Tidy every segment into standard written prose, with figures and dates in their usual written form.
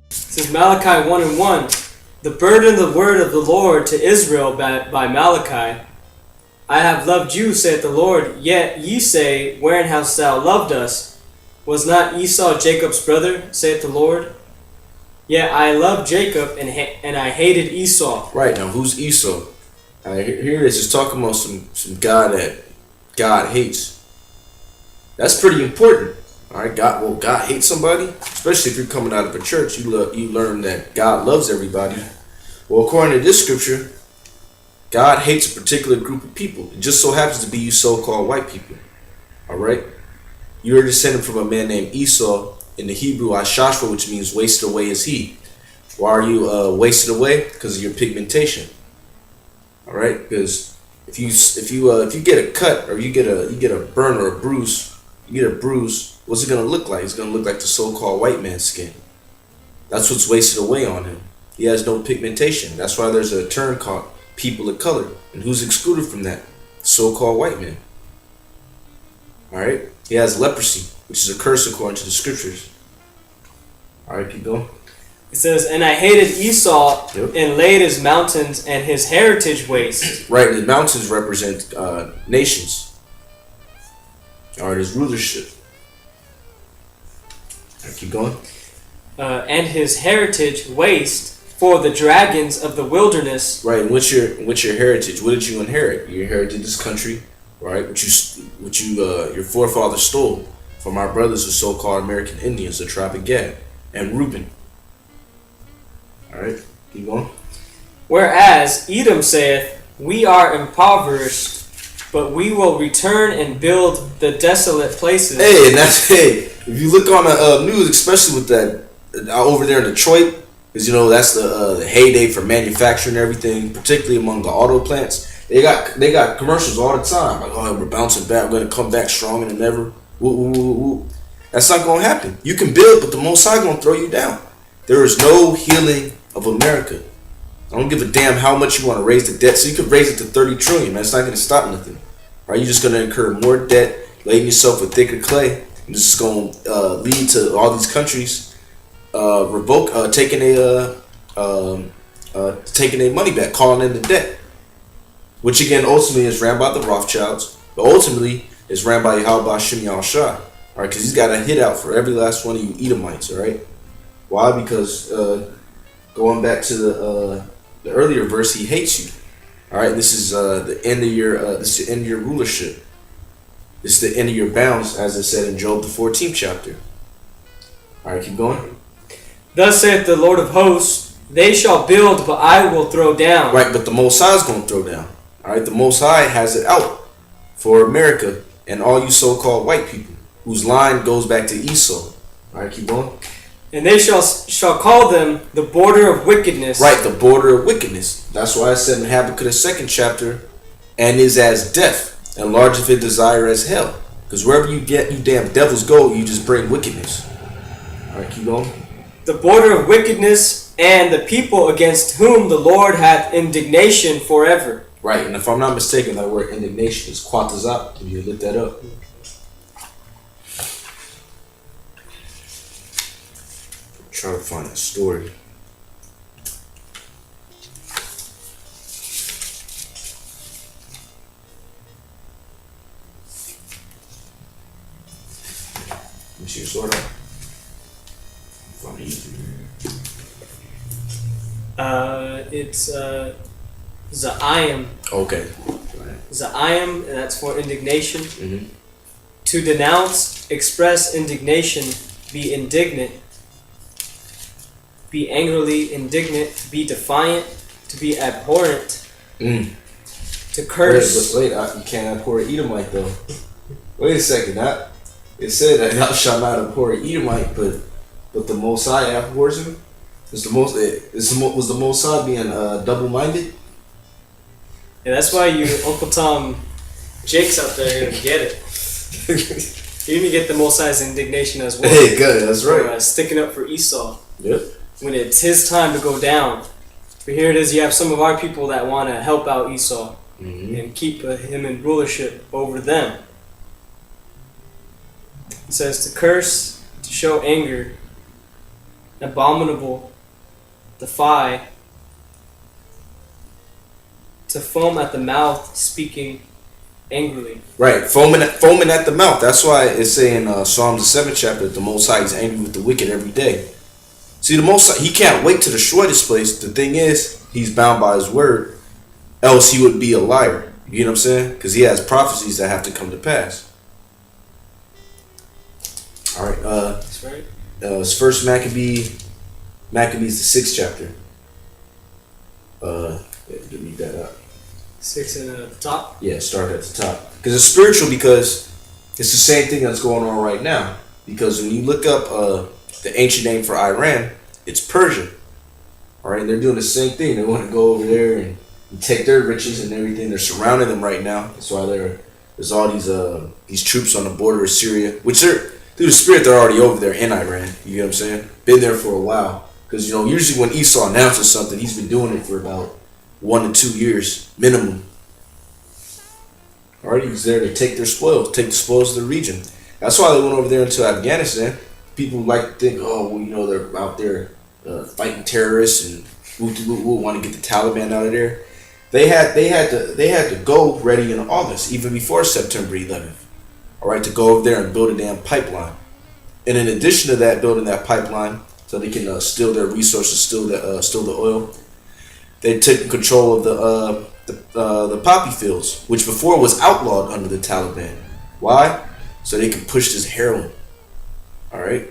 It says Malachi 1:1, the burden of the word of the Lord to Israel by Malachi. I have loved you, saith the Lord, yet ye say, wherein hast thou loved us? Was not Esau Jacob's brother, saith the Lord? Yet I loved Jacob, and I hated Esau. Right, now who's Esau? Here it is, just talking about some God that God hates. That's pretty important. Alright, God hates somebody, especially if you're coming out of a church. You learn that God loves everybody. Well, according to this scripture, God hates a particular group of people. It just so happens to be you so-called white people. Alright? You're descended from a man named Esau, in the Hebrew, Ashashva, which means wasted away is he. Why are you wasted away? Because of your pigmentation. Alright? Because if you get a cut, or you get a burn or a bruise, what's it gonna look like? It's gonna look like the so-called white man's skin. That's what's wasted away on him. He has no pigmentation. That's why there's a term called people of color. And who's excluded from that? So-called white man. Alright? He has leprosy, which is a curse according to the scriptures. Alright, keep going. It says, and I hated Esau, and laid his mountains and his heritage waste. Right, the mountains represent nations. Alright, his rulership. Alright, keep going. And his heritage waste for the dragons of the wilderness. Right, and what's your heritage? What did you inherit? You inherited this country, right? Which your forefathers stole from our brothers, the so-called American Indians, the tribe of Gad and Reuben. All right, keep going. Whereas Edom saith, we are impoverished, but we will return and build the desolate places. Hey, and if you look on the news, especially with that over there in Detroit. Because, that's the heyday for manufacturing and everything, particularly among the auto plants. They got commercials all the time. Like, oh, we're bouncing back. We're going to come back stronger than ever. Woo, woo, woo, woo. That's not going to happen. You can build, but the Most High going to throw you down. There is no healing of America. I don't give a damn how much you want to raise the debt. So you could raise it to 30 trillion, man. It's not going to stop nothing. Right? You're just going to incur more debt, laying yourself with thicker clay. And this is going to lead to all these countries taking their money back, calling in the debt, which again ultimately is ran by the Rothschilds, but ultimately is ran by Yahweh Shimei Shah, all right? Because he's got a hit out for every last one of you Edomites, all right? Why? Because going back to the earlier verse, he hates you, all right? This is the end of your rulership. This is the end of your bounds, as it said in Job the 14th chapter. All right, keep going. Thus saith the Lord of hosts, they shall build, but I will throw down. Right, but the Most High is going to throw down. All right, the Most High has it out for America and all you so-called white people whose line goes back to Esau. All right, keep going. And they shall call them the border of wickedness. Right, the border of wickedness. That's why I said in Habakkuk the 2nd chapter, and is as death, and large of his desire as hell. Because wherever you damn devils go, you just bring wickedness. All right, keep going. The border of wickedness, and the people against whom the Lord hath indignation forever. Right, and if I'm not mistaken, that word indignation is quatazat. Can you look that up? I'm trying to find that story. Let me see your sword out. It's Za'ayim. Okay. Za'ayim, and that's for indignation. Mm-hmm. To denounce, express indignation, be indignant, be angrily indignant, be defiant, to be abhorrent, to curse. Wait, you can't abhor an Edomite though. Wait a second, it said that thou shalt not abhor an Edomite, but the Most High abhors him. Was the Most High being double-minded? Yeah, that's why Uncle Tom Jake's out there to get it. You need to get the Most High's indignation as well. Hey, good, that's right. For, sticking up for Esau. Yep. when it's his time to go down. But here it is, you have some of our people that want to help out Esau and keep him in rulership over them. It says to curse, to show anger, abominable, defy, to foam at the mouth, speaking angrily. Right, foaming at the mouth. That's why it's saying Psalms the 7th chapter that the Most High is angry with the wicked every day. See, the Most High, he can't wait to destroy this place. The thing is, he's bound by his word, else he would be a liar. You know what I'm saying? Because he has prophecies that have to come to pass. All right. That's right. It's First Maccabees the 6th chapter. To read that up. 6 and the top. Yeah, start at the top. Because it's spiritual, because it's the same thing that's going on right now. Because when you look up the ancient name for Iran, it's Persia. All right, they're doing the same thing. They want to go over there and take their riches and everything. They're surrounding them right now. That's why there's all these troops on the border of Syria, which they're through the spirit they're already over there in Iran. You know what I'm saying? Been there for a while. Because usually when Esau announces something, he's been doing it for about 1 to 2 years minimum. All right, he's there to take their spoils, take the spoils of the region. That's why they went over there into Afghanistan. People like to think, oh, well, they're out there fighting terrorists and we'll want to get the Taliban out of there. They had to go ready in August, even before September 11th. All right, to go over there and build a damn pipeline. And in addition to that, building that pipeline so they can steal their resources, steal the oil. They took control of the poppy fields, which before was outlawed under the Taliban. Why? So they could push this heroin. All right.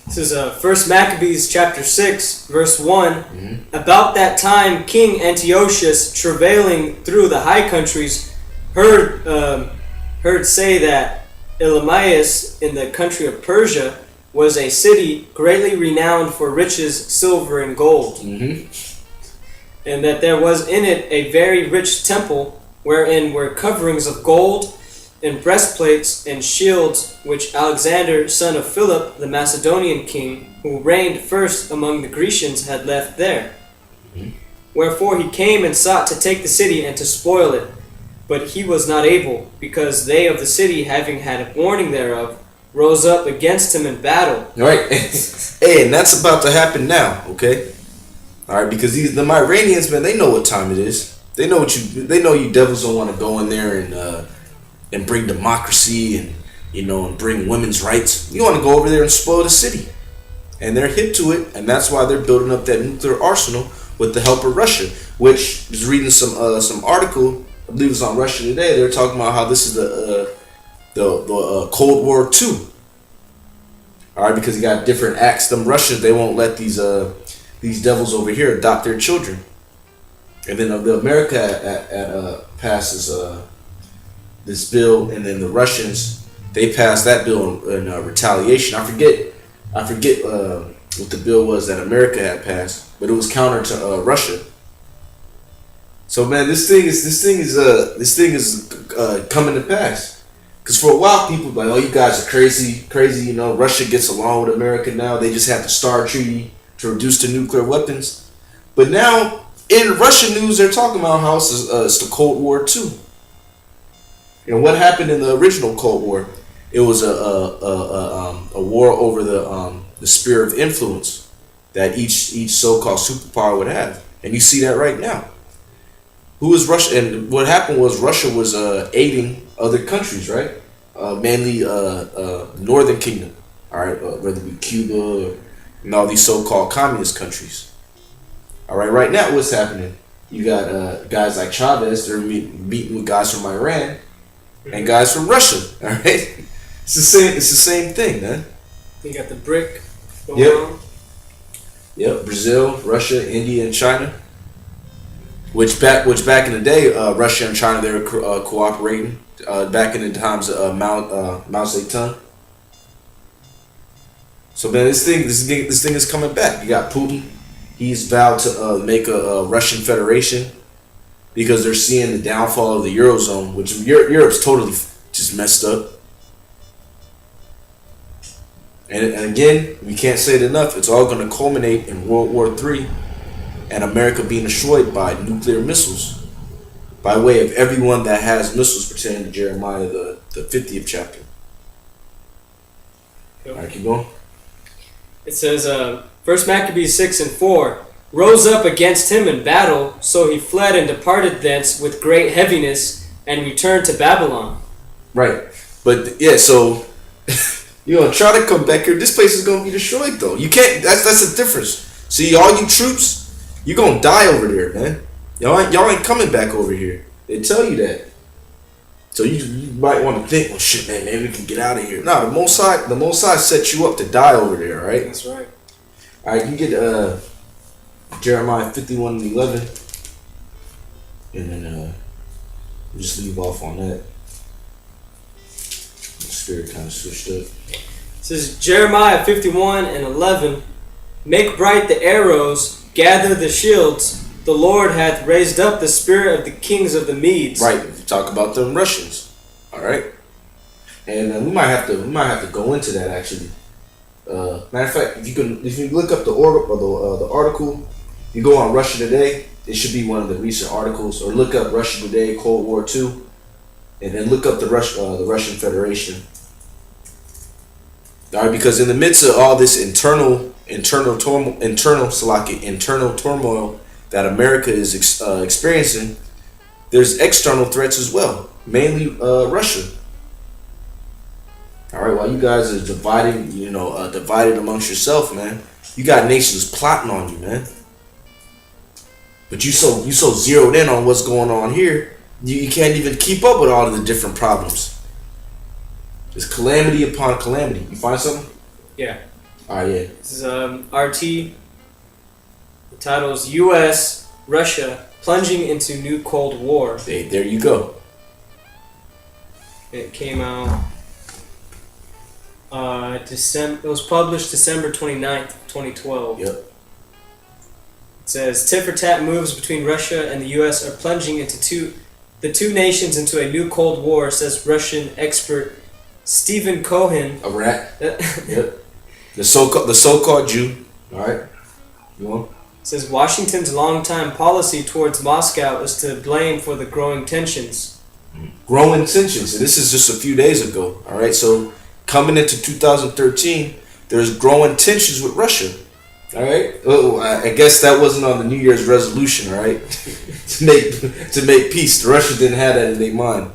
This is First Maccabees chapter 6, verse 1. About that time, King Antiochus, travailing through the high countries, heard say that Elamias in the country of Persia was a city greatly renowned for riches, silver, and gold. And that there was in it a very rich temple, wherein were coverings of gold, and breastplates and shields, which Alexander, son of Philip, the Macedonian king, who reigned first among the Grecians, had left there. Wherefore he came and sought to take the city and to spoil it. But he was not able, because they of the city, having had warning thereof, rose up against him in battle. All right. Hey, and that's about to happen now, okay? All right, because the Iranians, man, they know what time it is. They know you devils don't want to go in there and bring democracy and and bring women's rights. You want to go over there and spoil the city, and they're hip to it, and that's why they're building up that nuclear arsenal with the help of Russia. Which is reading some article, I believe it's on Russia Today. They're talking about how this is the Cold War II. All right, because you got different acts. Them Russians, they won't let these devils over here adopt their children, and then the America passes this bill, and then the Russians, they passed that bill in retaliation. I forget what the bill was that America had passed, but it was counter to Russia. So man, this thing is coming to pass. Because for a while, people were like, oh, you guys are crazy. Russia gets along with America now. They just have the START Treaty to reduce the nuclear weapons. But now, in Russian news, they're talking about how it's the Cold War II. And what happened in the original Cold War? It was a war over the sphere of influence that each so-called superpower would have. And you see that right now. Who was Russia? And what happened was Russia was aiding other countries, right? Mainly Northern Kingdom, all right, whether it be Cuba and all these so-called communist countries. All right, right now what's happening? You got guys like Chavez. They're meeting with guys from Iran and guys from Russia. All right, it's the same thing, man. You got the BRIC going on. Yep, Brazil, Russia, India, and China. Which back in the day, Russia and China, they were cooperating back in the times of Mao Zedong. So man, this thing is coming back. You got Putin. He's vowed to make a Russian Federation because they're seeing the downfall of the Eurozone, which Europe's totally just messed up. And again, we can't say it enough. It's all going to culminate in World War III and America being destroyed by nuclear missiles by way of everyone that has missiles pertaining to Jeremiah, the 50th chapter. Yep. All right, keep going. It says, 1 Maccabees 6:4, rose up against him in battle, so he fled and departed thence with great heaviness and returned to Babylon. Right. But yeah, so you're gonna try to come back here. This place is gonna be destroyed though. You can't that's the difference. See, all you troops, you're gonna die over there, man. Y'all ain't coming back over here. They tell you that. So you might want to think, well shit man, maybe we can get out of here. No, the Most High set you up to die over there, right? That's right. Alright, you get Jeremiah 51:11. And then we'll just leave off on that. The spirit kind of switched up. It says, Jeremiah 51:11, make bright the arrows, gather the shields. The Lord hath raised up the spirit of the kings of the Medes. Right. We talk about them Russians. All right. And we might have to go into that actually. Matter of fact, if you look up the article, you go on Russia Today. It should be one of the recent articles, or look up Russia Today, Cold War II, and then look up the Russian Federation. All right, because in the midst of all this internal turmoil that America is experiencing, there's external threats as well, mainly Russia. All right, while you guys are divided amongst yourself, man, you got nations plotting on you, man. But you so zeroed in on what's going on here, you can't even keep up with all of the different problems. It's calamity upon calamity. You find something? Yeah. All right, yeah. This is RT. The title is U.S. Russia plunging into new Cold War. Hey, there you go. It came out It was published December 29th, 2012. Yep. It says tit for tat moves between Russia and the U.S. are plunging the two nations into a new Cold War, says Russian expert Stephen Cohen. A rat. Yep. The so-called Jew. All right. You want? It says Washington's longtime policy towards Moscow is to blame for the growing tensions. Growing tensions. And this is just a few days ago. All right. So coming into 2013, there's growing tensions with Russia. All right. Oh, I guess that wasn't on the New Year's resolution. All right. to make peace. The Russians didn't have that in their mind.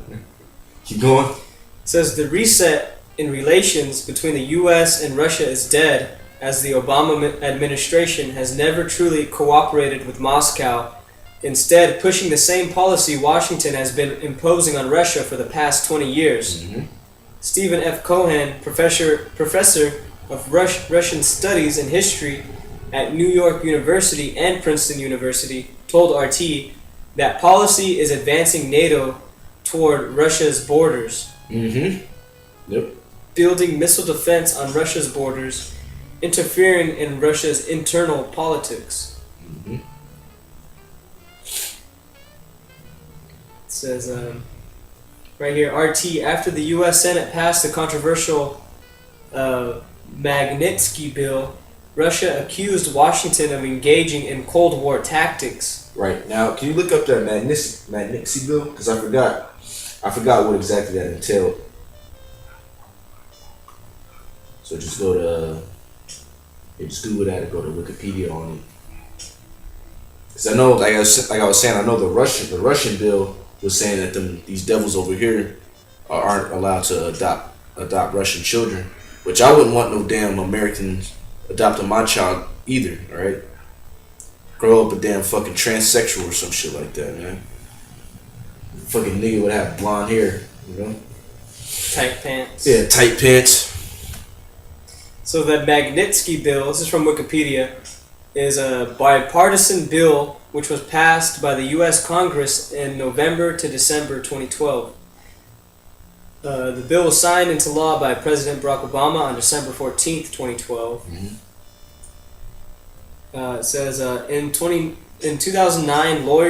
Keep going. It says the reset in relations between the U.S. and Russia is dead, as the Obama administration has never truly cooperated with Moscow, instead pushing the same policy Washington has been imposing on Russia for the past 20 years. Mm-hmm. Stephen F. Cohen, professor of Russian Studies and History at New York University and Princeton University, told RT that policy is advancing NATO toward Russia's borders. Mm-hmm. Yep. Building missile defense on Russia's borders, interfering in Russia's internal politics. Mm-hmm. It says right here, RT, after the U.S. Senate passed the controversial Magnitsky Bill, Russia accused Washington of engaging in Cold War tactics. Right. Now, can you look up that Magnitsky Bill? Because I forgot what exactly that entailed. So just go to, just Google that and go to Wikipedia on it. Because I know, like I was saying, I know the Russian bill was saying that these devils over here aren't allowed to adopt Russian children, which I wouldn't want no damn Americans adopting my child either. All right, grow up a damn fucking transsexual or some shit like that, man. Fucking nigga would have blonde hair, you know. Tight pants. Yeah, tight pants. So the Magnitsky Bill, this is from Wikipedia, is a bipartisan bill which was passed by the U.S. Congress in November to December 2012. The bill was signed into law by President Barack Obama on December 14th, 2012. Mm-hmm. It says in 2009, lawyers